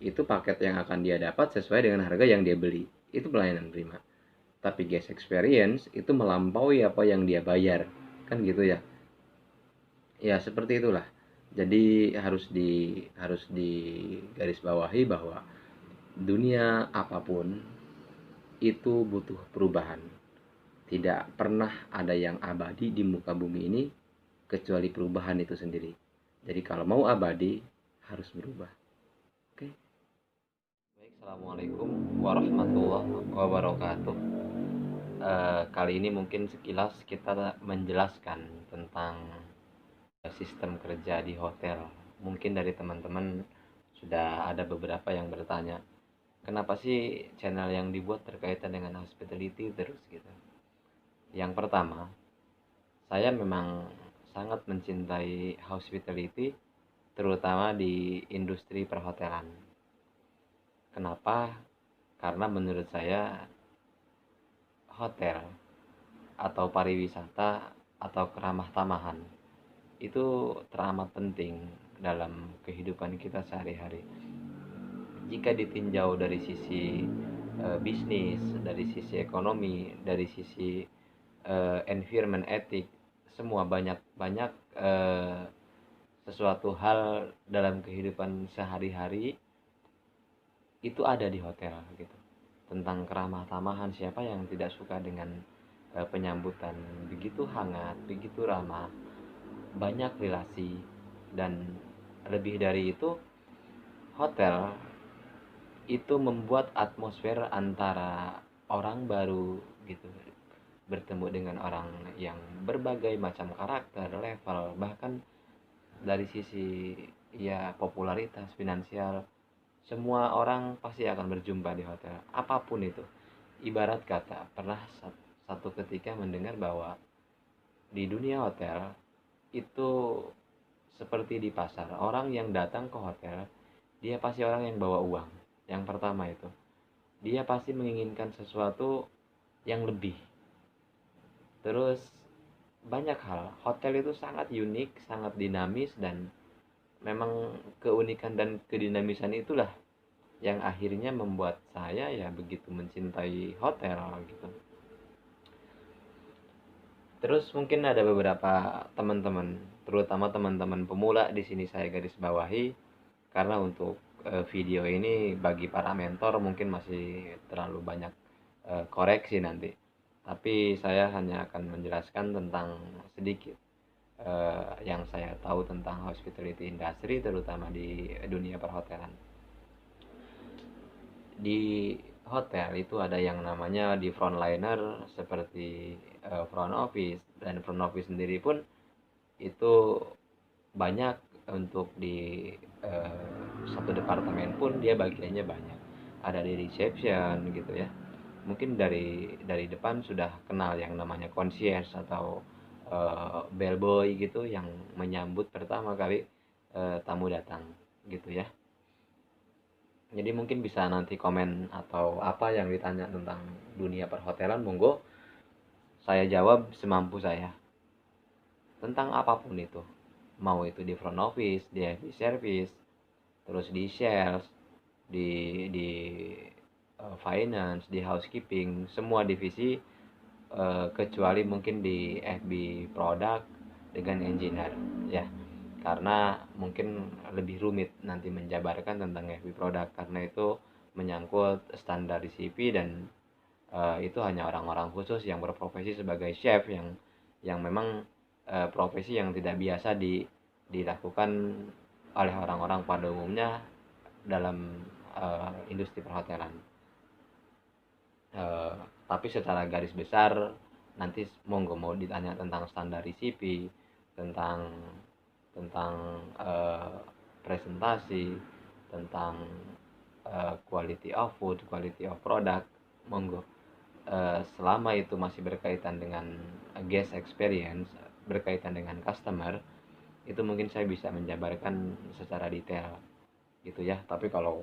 itu paket yang akan dia dapat sesuai dengan harga yang dia beli. Itu pelayanan prima. Tapi guest experience itu melampaui apa yang dia bayar. Kan gitu ya. Ya, seperti itulah. Jadi harus di garis bawahi bahwa dunia apapun itu butuh perubahan. Tidak pernah ada yang abadi di muka bumi ini kecuali perubahan itu sendiri. Jadi kalau mau abadi harus berubah. Oke. Baik, assalamualaikum warahmatullahi wabarakatuh. Kali ini mungkin sekilas kita menjelaskan tentang sistem kerja di hotel. Mungkin dari teman-teman sudah ada beberapa yang bertanya, kenapa sih channel yang dibuat berkaitan dengan hospitality terus gitu? Yang pertama, saya memang sangat mencintai hospitality, terutama di industri perhotelan. Kenapa? Karena menurut saya hotel atau pariwisata atau keramah tamahan itu teramat penting dalam kehidupan kita sehari-hari. Jika ditinjau dari sisi bisnis, dari sisi ekonomi, dari sisi environment etik, semua banyak sesuatu hal dalam kehidupan sehari-hari itu ada di hotel gitu. Tentang keramah tamahan, siapa yang tidak suka dengan penyambutan begitu hangat, begitu ramah, banyak relasi, dan lebih dari itu hotel itu membuat atmosfer antara orang baru gitu bertemu dengan orang yang berbagai macam karakter, level, bahkan dari sisi ya popularitas, finansial, semua orang pasti akan berjumpa di hotel apapun itu. Ibarat kata, pernah satu ketika mendengar bahwa di dunia hotel itu seperti di pasar, orang yang datang ke hotel dia pasti orang yang bawa uang. Yang pertama itu, dia pasti menginginkan sesuatu yang lebih. Terus banyak hal, hotel itu sangat unik, sangat dinamis, dan memang keunikan dan kedinamisan itulah yang akhirnya membuat saya ya begitu mencintai hotel gitu. Terus mungkin ada beberapa teman-teman, terutama teman-teman pemula di sini saya garis bawahi, karena untuk video ini bagi para mentor mungkin masih terlalu banyak koreksi nanti. Tapi saya hanya akan menjelaskan tentang sedikit yang saya tahu tentang hospitality industry, terutama di dunia perhotelan. Di hotel itu ada yang namanya di frontliner seperti front office, dan front office sendiri pun itu banyak. Untuk di satu departemen pun dia bagiannya banyak, ada di reception gitu ya. Mungkin dari depan sudah kenal yang namanya concierge atau bellboy gitu, yang menyambut pertama kali tamu datang gitu ya. Jadi mungkin bisa nanti komen atau apa yang ditanya tentang dunia perhotelan, monggo saya jawab semampu saya tentang apapun itu. Mau itu di front office, di FB service, terus di sales, di finance, di housekeeping, semua divisi kecuali mungkin di FB product dengan engineer ya. Karena mungkin lebih rumit nanti menjabarkan tentang FB product, karena itu menyangkut standar DCP, dan itu hanya orang-orang khusus yang berprofesi sebagai chef, yang memang profesi yang tidak biasa dilakukan oleh orang-orang pada umumnya dalam industri perhotelan. Eh, tapi secara garis besar nanti monggo mau ditanya tentang standar ICP, tentang tentang presentasi, tentang quality of food, quality of product, monggo. Selama itu masih berkaitan dengan guest experience, berkaitan dengan customer, itu mungkin saya bisa menjabarkan secara detail gitu ya. Tapi kalau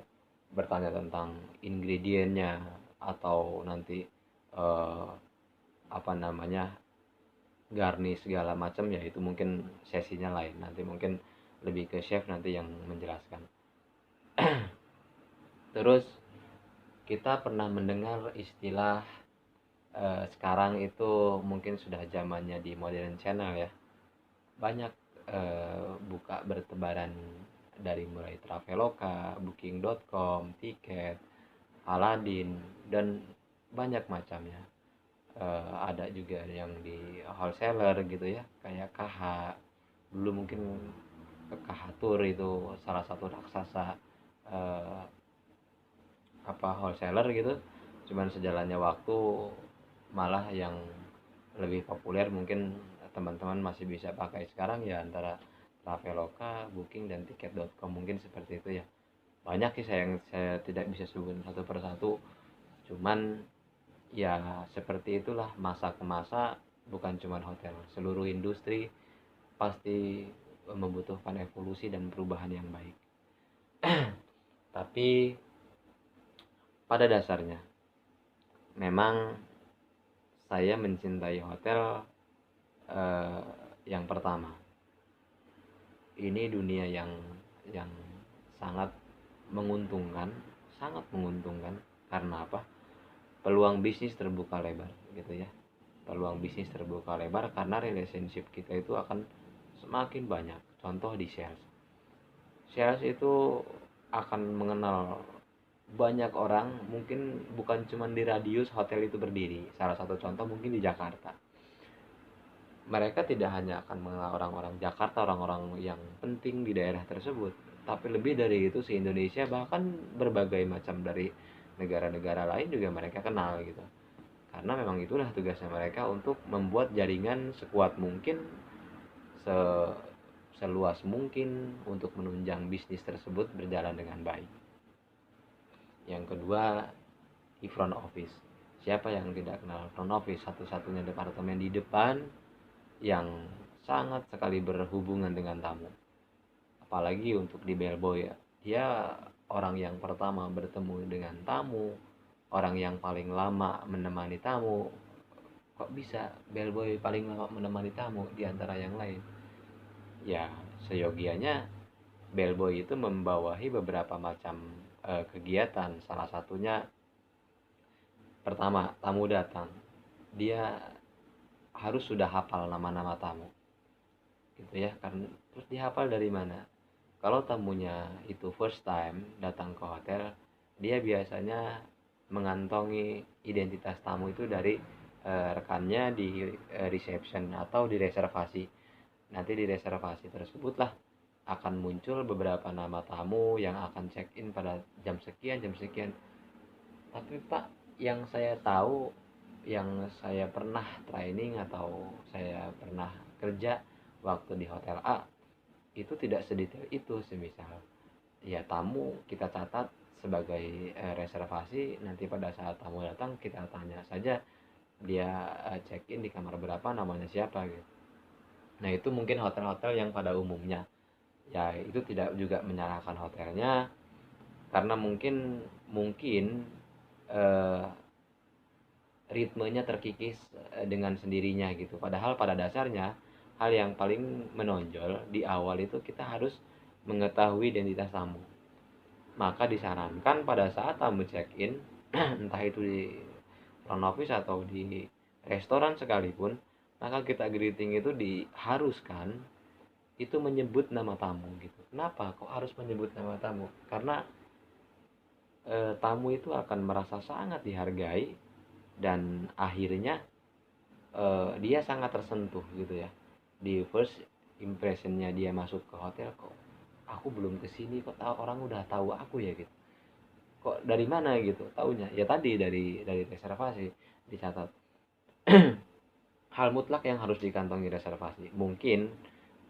bertanya tentang ingredientnya atau nanti eh, apa namanya garnish segala macam, ya itu mungkin sesinya lain, nanti mungkin lebih ke chef nanti yang menjelaskan. Terus kita pernah mendengar istilah sekarang itu mungkin sudah zamannya di modern channel ya. Banyak buka bertebaran dari mulai Traveloka, Booking.com, tiket, Aladin, dan banyak macamnya. Ada juga yang di wholesaler gitu ya, kayak KH. Dulu mungkin KH Tour itu salah satu raksasa eh, wholesaler gitu. Cuman sejalannya waktu malah yang lebih populer mungkin teman-teman masih bisa pakai sekarang ya antara Traveloka, Booking, dan tiket.com, mungkin seperti itu ya. Banyak sih saya tidak bisa sebutin satu persatu, cuman ya seperti itulah, masa ke masa. Bukan cuma hotel, seluruh industri pasti membutuhkan evolusi dan perubahan yang baik. Tapi pada dasarnya memang saya mencintai hotel. eh, yang pertama, ini dunia yang sangat menguntungkan, sangat menguntungkan. Karena apa? Peluang bisnis terbuka lebar gitu ya. Peluang bisnis terbuka lebar karena relationship kita itu akan semakin banyak. Contoh di sales. Sales itu akan mengenal banyak orang, mungkin bukan cuma di radius hotel itu berdiri. Salah satu contoh mungkin di Jakarta. Mereka tidak hanya akan mengenal orang-orang Jakarta, orang-orang yang penting di daerah tersebut, tapi lebih dari itu se-Indonesia, bahkan berbagai macam dari negara-negara lain juga mereka kenal gitu. Karena memang itulah tugasnya mereka, untuk membuat jaringan sekuat mungkin, se seluas mungkin, untuk menunjang bisnis tersebut berjalan dengan baik. Yang kedua, di front office. Siapa yang tidak kenal front office? Satu-satunya departemen di depan yang sangat sekali berhubungan dengan tamu. Apalagi untuk di bellboy ya. Dia orang yang pertama bertemu dengan tamu, orang yang paling lama menemani tamu. Kok bisa bellboy paling lama menemani tamu di antara yang lain? Ya, seyogianya bellboy itu membawahi beberapa macam kegiatan. Salah satunya, pertama, tamu datang, dia harus sudah hafal nama-nama tamu gitu ya. Karena terus dihafal dari mana? Kalau tamunya itu first time datang ke hotel, dia biasanya mengantongi identitas tamu itu dari rekannya di reception atau di reservasi. Nanti di reservasi tersebutlah akan muncul beberapa nama tamu yang akan check in pada jam sekian, jam sekian. Tapi Pak, yang saya tahu, yang saya pernah training atau saya pernah kerja waktu di hotel A, itu tidak sedetail itu. Semisal ya, tamu kita catat sebagai reservasi, nanti pada saat tamu datang kita tanya saja dia check in di kamar berapa, namanya siapa gitu. Nah itu mungkin hotel-hotel yang pada umumnya, ya itu tidak juga menyalahkan hotelnya, karena mungkin mungkin eh, ritmenya terkikis dengan sendirinya gitu. Padahal pada dasarnya hal yang paling menonjol di awal itu kita harus mengetahui identitas tamu. Maka disarankan pada saat tamu check-in, entah itu di front office atau di restoran sekalipun, maka kita greeting itu diharuskan itu menyebut nama tamu gitu. Kenapa kok harus menyebut nama tamu? Karena tamu itu akan merasa sangat dihargai, dan akhirnya dia sangat tersentuh gitu ya. Di first impressionnya dia masuk ke hotel, kok aku belum kesini kok tahu, orang udah tahu aku ya gitu. Kok dari mana gitu taunya? Ya tadi dari reservasi dicatat. Hal mutlak yang harus dikantongi reservasi. Mungkin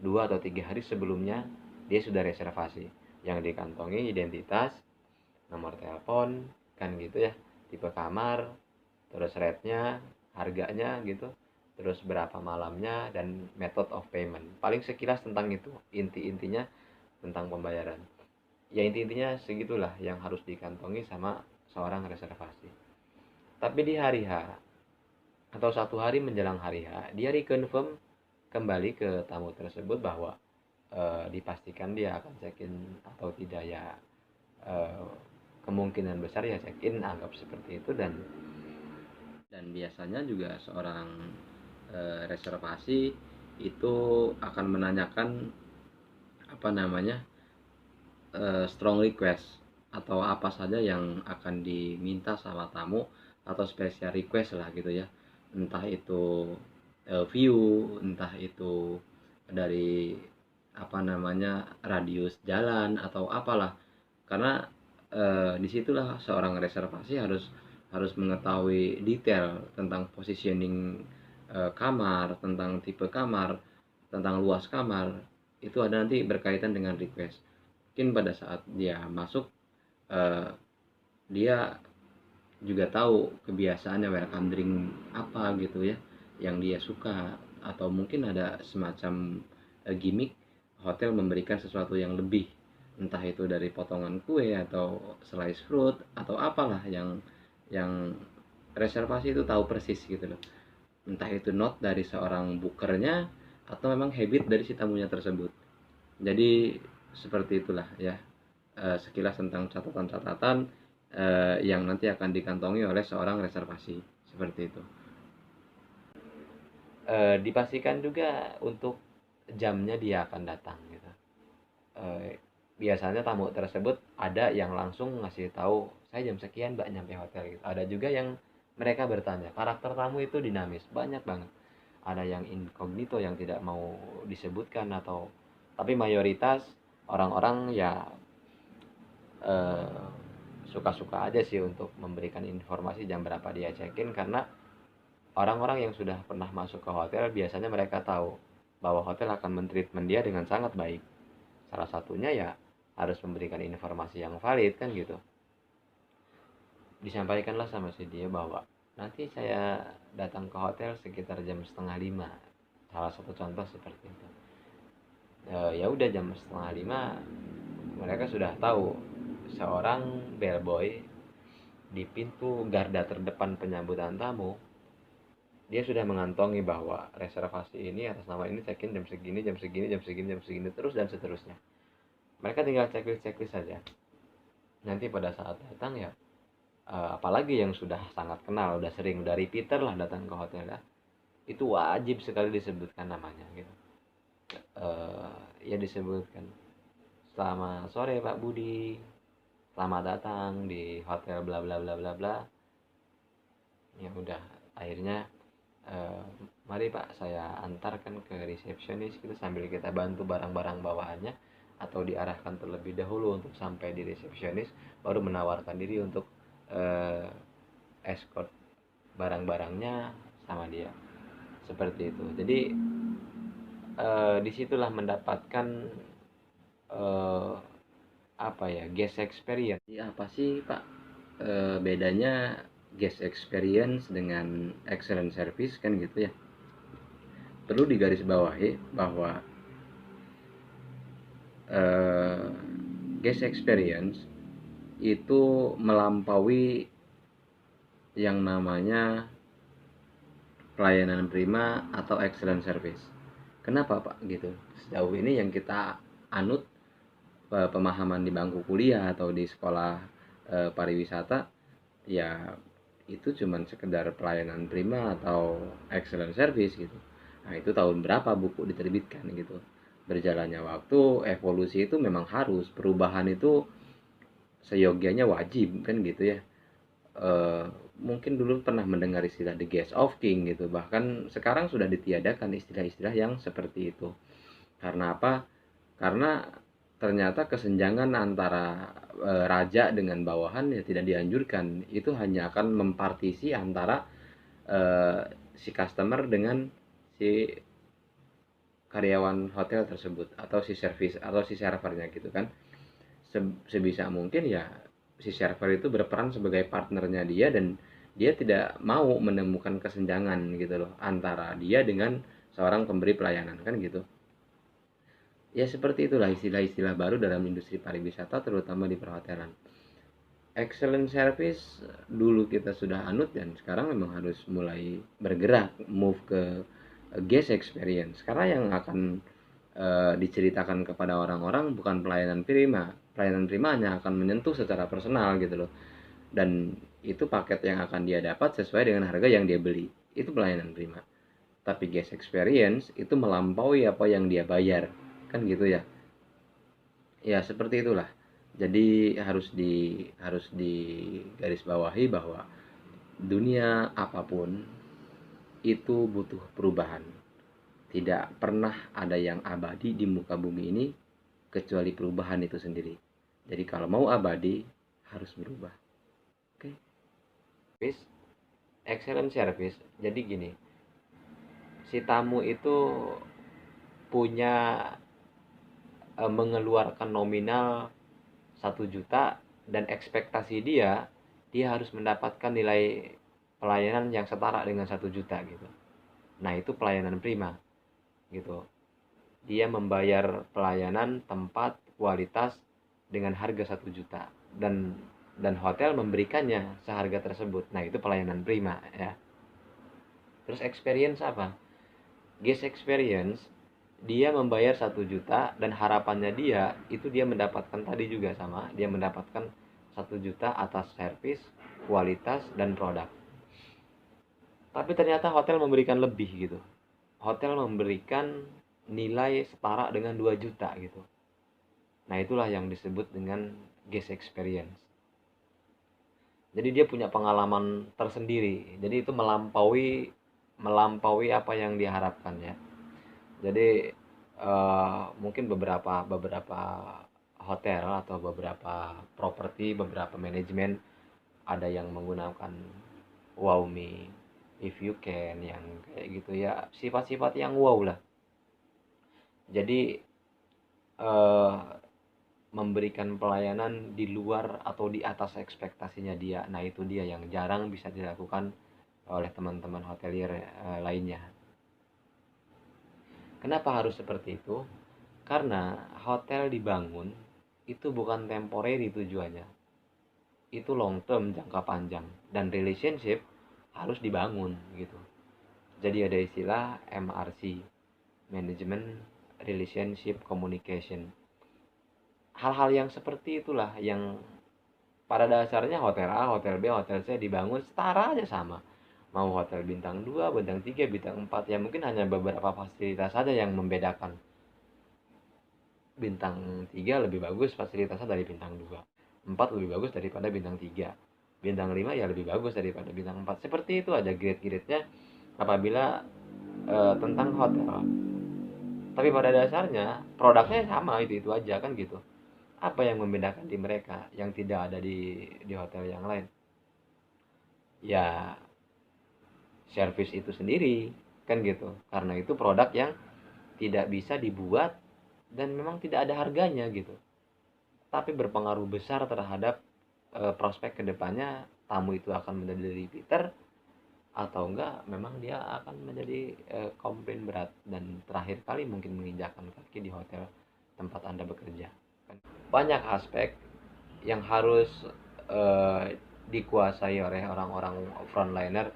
2 atau 3 hari sebelumnya dia sudah reservasi. Yang dikantongi identitas, nomor telepon, kan gitu ya, tipe kamar, terus rate-nya, harganya gitu, terus berapa malamnya, dan method of payment. Paling sekilas tentang itu, inti-intinya tentang pembayaran. Ya inti-intinya segitulah yang harus dikantongi sama seorang reservasi. Tapi di hari H atau 1 hari menjelang hari H, dia reconfirm kembali ke tamu tersebut bahwa dipastikan dia akan check-in atau tidak ya. kemungkinan besar ya check in anggap seperti itu. Dan biasanya juga seorang reservasi itu akan menanyakan apa namanya strong request atau apa saja yang akan diminta sama tamu, atau special request lah gitu ya, entah itu view, entah itu dari apa namanya radius jalan atau apalah. Karena disitulah seorang reservasi harus harus mengetahui detail tentang positioning kamar, tentang tipe kamar, tentang luas kamar. Itu ada nanti berkaitan dengan request. Mungkin pada saat dia masuk eh, dia juga tahu kebiasaannya welcome drink apa gitu ya yang dia suka, atau mungkin ada semacam gimmick hotel memberikan sesuatu yang lebih, entah itu dari potongan kue atau slice fruit atau apalah yang reservasi itu tahu persis gitu loh, entah itu note dari seorang bookernya atau memang habit dari si tamunya tersebut. Jadi seperti itulah ya, sekilas tentang catatan-catatan yang nanti akan dikantongi oleh seorang reservasi seperti itu. Dipastikan juga untuk jamnya dia akan datang gitu. Biasanya tamu tersebut ada yang langsung ngasih tahu saya jam sekian mbak nyampe hotel gitu. Ada juga yang mereka bertanya. Karakter tamu itu dinamis, banyak banget. Ada yang incognito yang tidak mau disebutkan, atau tapi mayoritas orang-orang ya eh, suka-suka aja sih untuk memberikan informasi jam berapa dia check-in, karena orang-orang yang sudah pernah masuk ke hotel biasanya mereka tahu bahwa hotel akan mentreatment dia dengan sangat baik. Salah satunya ya harus memberikan informasi yang valid kan gitu. Disampaikanlah sama si dia bahwa nanti saya datang ke hotel sekitar jam setengah lima. Salah satu contoh seperti itu. Ya udah jam setengah lima mereka sudah tahu seorang bellboy di pintu garda terdepan penyambutan tamu, dia sudah mengantongi bahwa reservasi ini atas nama ini check-in jam segini, jam segini, jam segini, jam segini, terus dan seterusnya. Mereka tinggal checklist saja. Nanti pada saat datang ya, apalagi yang sudah sangat kenal, udah sering, udah repeater lah datang ke hotel ya, itu wajib sekali disebutkan namanya gitu. Ya disebutkan, selamat sore Pak Budi, selamat datang di hotel bla bla bla bla bla. Ya udah, akhirnya eh, mari Pak saya antarkan ke resepsionis gitu, sambil kita bantu barang-barang bawaannya, atau diarahkan terlebih dahulu untuk sampai di resepsionis, baru menawarkan diri untuk eh, escort barang-barangnya sama dia seperti itu. Jadi disitulah mendapatkan eh, apa ya, guest experience. Ya, apa sih Pak bedanya guest experience dengan excellent service kan gitu ya. Perlu digarisbawahi bahwa eh, guest experience itu melampaui yang namanya pelayanan prima atau excellent service. Kenapa Pak gitu? Sejauh ini yang kita anut pemahaman di bangku kuliah atau di sekolah pariwisata ya itu cuman sekedar pelayanan prima atau excellent service gitu. Nah itu tahun berapa buku diterbitkan gitu. Berjalannya waktu, evolusi itu memang harus, perubahan itu seyogianya wajib kan gitu ya. Eh, Mungkin dulu pernah mendengar istilah the guest of king gitu, bahkan sekarang sudah ditiadakan istilah-istilah yang seperti itu. Karena apa? Karena ternyata kesenjangan antara raja dengan bawahan ya tidak dianjurkan. Itu hanya akan mempartisi antara eh, si customer dengan si karyawan hotel tersebut, atau si service atau si servernya gitu kan. Sebisa mungkin ya si server itu berperan sebagai partnernya dia, dan dia tidak mau menemukan kesenjangan gitu loh antara dia dengan seorang pemberi pelayanan kan gitu. Ya seperti itulah istilah-istilah baru dalam industri pariwisata terutama di perhotelan. Excellent service dulu kita sudah anut, dan sekarang memang harus mulai bergerak move ke guest experience, karena yang akan diceritakan kepada orang-orang bukan pelayanan prima. Pelayanan prima hanya akan menyentuh secara personal gitu loh. Dan itu paket yang akan dia dapat sesuai dengan harga yang dia beli. Itu pelayanan prima. Tapi guest experience itu melampaui apa yang dia bayar. Kan gitu ya. Ya, seperti itulah. Jadi harus di garis bawahi bahwa dunia apapun itu butuh perubahan. Tidak pernah ada yang abadi di muka bumi ini kecuali perubahan itu sendiri. Jadi kalau mau abadi harus berubah. Oke. Service, excellent service. Jadi gini, si tamu itu punya mengeluarkan nominal 1 juta dan ekspektasi dia harus mendapatkan nilai pelayanan yang setara dengan 1 juta gitu. Nah, itu pelayanan prima gitu. Dia membayar pelayanan tempat kualitas dengan harga 1 juta dan hotel memberikannya seharga tersebut. Nah, itu pelayanan prima ya. Terus experience apa? Guest experience, dia membayar 1 juta dan harapannya dia mendapatkan tadi juga sama, dia mendapatkan 1 juta atas servis, kualitas dan produk. Tapi ternyata hotel memberikan lebih gitu. Hotel memberikan nilai setara dengan 2 juta gitu. Nah, itulah yang disebut dengan guest experience. Jadi dia punya pengalaman tersendiri. Jadi itu melampaui apa yang diharapkan ya. Jadi mungkin beberapa beberapa hotel atau beberapa properti, beberapa manajemen ada yang menggunakan wow me, if you can, yang kayak gitu ya, sifat-sifat yang wow lah. Jadi eh, memberikan pelayanan di luar atau di atas ekspektasinya dia. Nah, itu dia yang jarang bisa dilakukan oleh teman-teman hotelier lainnya. Kenapa harus seperti itu? Karena hotel dibangun itu bukan temporary tujuannya. Itu long term, jangka panjang, dan relationship harus dibangun gitu. Jadi ada istilah MRC, Management Relationship Communication. Hal-hal yang seperti itulah yang pada dasarnya hotel A, hotel B, hotel C dibangun setara aja sama. Mau hotel bintang 2, bintang 3, bintang 4, ya mungkin hanya beberapa fasilitas saja yang membedakan. Bintang 3 lebih bagus fasilitasnya dari bintang 2. 4 lebih bagus daripada bintang 3. Bintang 5 ya lebih bagus daripada bintang 4. Seperti itu aja grade-grade-nya apabila tentang hotel. Tapi pada dasarnya produknya sama, itu aja kan gitu. Apa yang membedakan di mereka yang tidak ada di hotel yang lain? Ya, service itu sendiri kan gitu. Karena itu produk yang tidak bisa dibuat dan memang tidak ada harganya gitu. Tapi berpengaruh besar terhadap prospek kedepannya, tamu itu akan menjadi repeater atau enggak memang dia akan menjadi komplain berat dan terakhir kali mungkin menginjakkan kaki di hotel tempat Anda bekerja. Banyak aspek yang harus dikuasai oleh orang-orang frontliner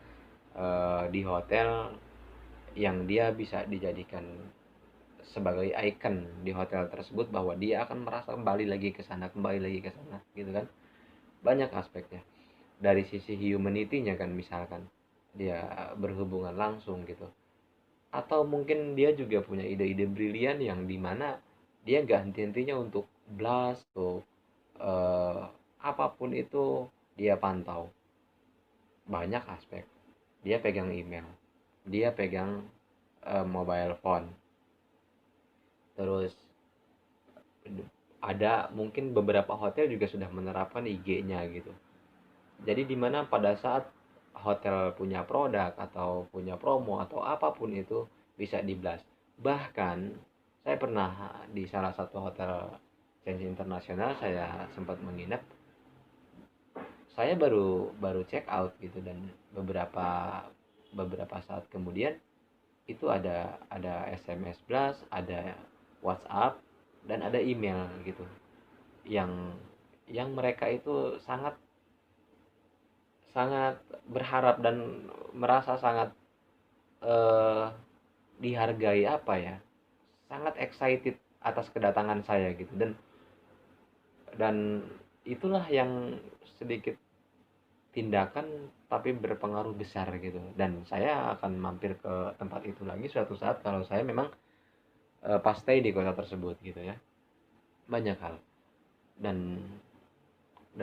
di hotel yang dia bisa dijadikan sebagai icon di hotel tersebut bahwa dia akan merasa kembali lagi ke sana, kembali lagi ke sana gitu kan. Banyak aspeknya. Dari sisi humanity-nya kan, misalkan dia berhubungan langsung gitu. Atau mungkin dia juga punya ide-ide brilian yang dimana dia gak henti-hentinya untuk blast tuh apapun itu dia pantau. Banyak aspek. Dia pegang email, dia pegang mobile phone, terus ada mungkin beberapa hotel juga sudah menerapkan IG-nya gitu. Jadi dimana pada saat hotel punya produk atau punya promo atau apapun itu bisa di-blast. Bahkan saya pernah di salah satu hotel Changi internasional, saya sempat menginap. Saya baru baru check out gitu dan beberapa beberapa saat kemudian itu ada SMS blast, ada WhatsApp dan ada email gitu. Yang mereka itu sangat sangat berharap dan merasa sangat eh, dihargai, apa ya, sangat excited atas kedatangan saya gitu. Dan itulah yang sedikit tindakan tapi berpengaruh besar gitu, dan saya akan mampir ke tempat itu lagi suatu saat kalau saya memang pas stay di kota tersebut gitu ya. Banyak hal, dan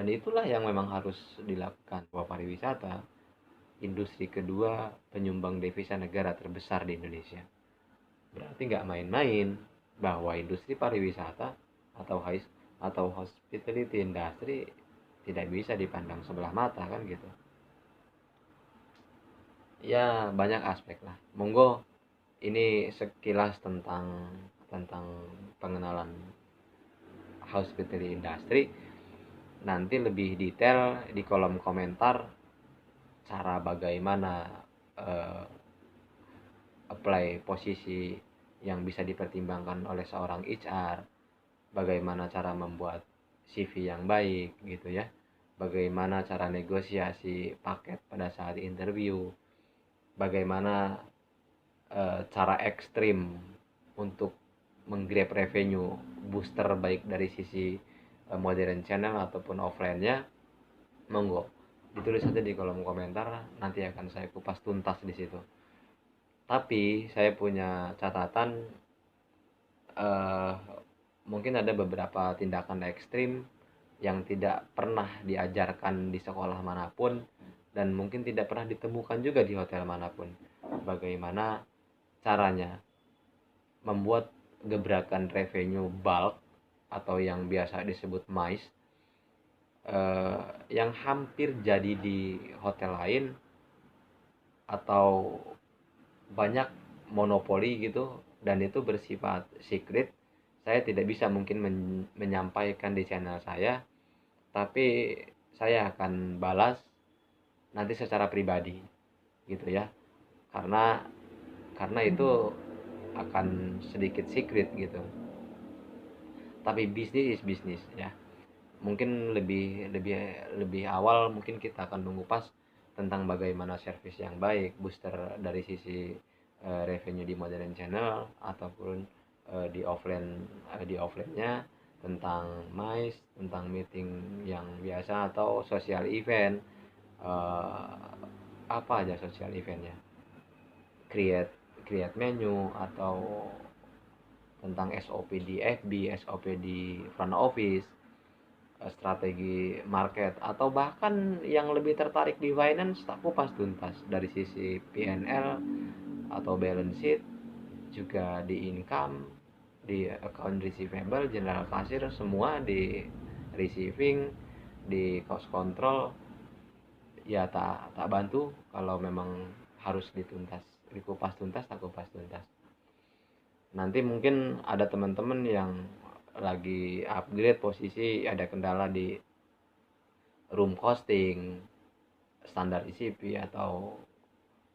itulah yang memang harus dilakukan, bahwa pariwisata industri kedua penyumbang devisa negara terbesar di Indonesia. Berarti nggak main-main bahwa industri pariwisata atau hospitality industry tidak bisa dipandang sebelah mata kan gitu. Ya banyak aspek lah. Monggo, ini sekilas tentang tentang pengenalan hospitality industry. Nanti lebih detail di kolom komentar cara bagaimana eh, apply posisi yang bisa dipertimbangkan oleh seorang HR, bagaimana cara membuat CV yang baik gitu ya, bagaimana cara negosiasi paket pada saat interview, bagaimana cara ekstrim untuk menggrab revenue booster baik dari sisi modern channel ataupun offline-nya. Monggo ditulis saja di kolom komentar, nanti akan saya kupas tuntas di situ. Tapi saya punya catatan, eh, mungkin ada beberapa tindakan ekstrim yang tidak pernah diajarkan di sekolah manapun dan mungkin tidak pernah ditemukan juga di hotel manapun. Bagaimana caranya membuat gebrakan revenue bulk atau yang biasa disebut MICE, yang hampir jadi di hotel lain atau banyak monopoli gitu, dan itu bersifat secret. Saya tidak bisa mungkin menyampaikan di channel saya, tapi saya akan balas nanti secara pribadi gitu ya, karena itu akan sedikit secret gitu. Tapi bisnis is bisnis ya. Mungkin lebih awal mungkin kita akan mengupas tentang bagaimana servis yang baik, booster dari sisi revenue di modern channel ataupun di offline-nya, tentang MICE, tentang meeting yang biasa atau social event. eh, apa aja social eventnya, create create menu, atau tentang SOP di FB, SOP di front office, strategi market, atau bahkan yang lebih tertarik di finance, tak kupas tuntas dari sisi P&L atau balance sheet, juga di income, di account receivable, general kasir, semua di receiving, di cost control. Ya tak bantu kalau memang harus dituntas, dikupas tuntas, tak kupas tuntas. Nanti mungkin ada teman-teman yang lagi upgrade posisi, ada kendala di room costing, standar ICP, atau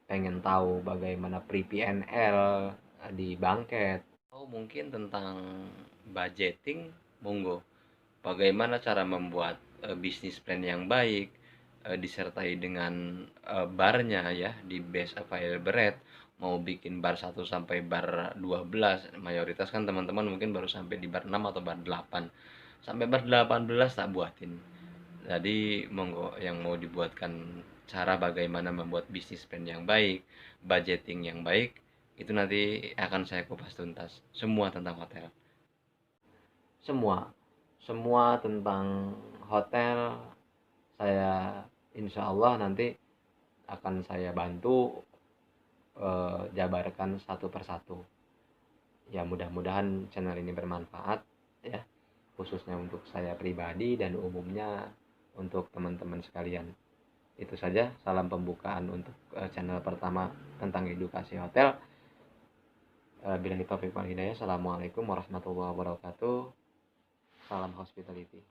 pengen tahu bagaimana pre-PNL di banket, atau mungkin tentang budgeting, monggo. Bagaimana cara membuat bisnis plan yang baik, disertai dengan barnya ya, di best available rate. Mau bikin bar 1 sampai bar 12, mayoritas kan teman-teman mungkin baru sampai di bar 6 atau bar 8. Sampai bar 18 tak buatin. Jadi monggo yang mau dibuatkan cara bagaimana membuat bisnis plan yang baik, budgeting yang baik, itu nanti akan saya kupas tuntas. Semua tentang hotel. Semua. Semua tentang hotel saya insya Allah nanti akan saya bantu jabarkan satu persatu. Ya mudah-mudahan channel ini bermanfaat ya, khususnya untuk saya pribadi dan umumnya untuk teman-teman sekalian. Itu saja, salam pembukaan untuk channel pertama tentang edukasi hotel. Billahi taufiq wal hidayah. Assalamualaikum warahmatullahi wabarakatuh. Salam hospitality.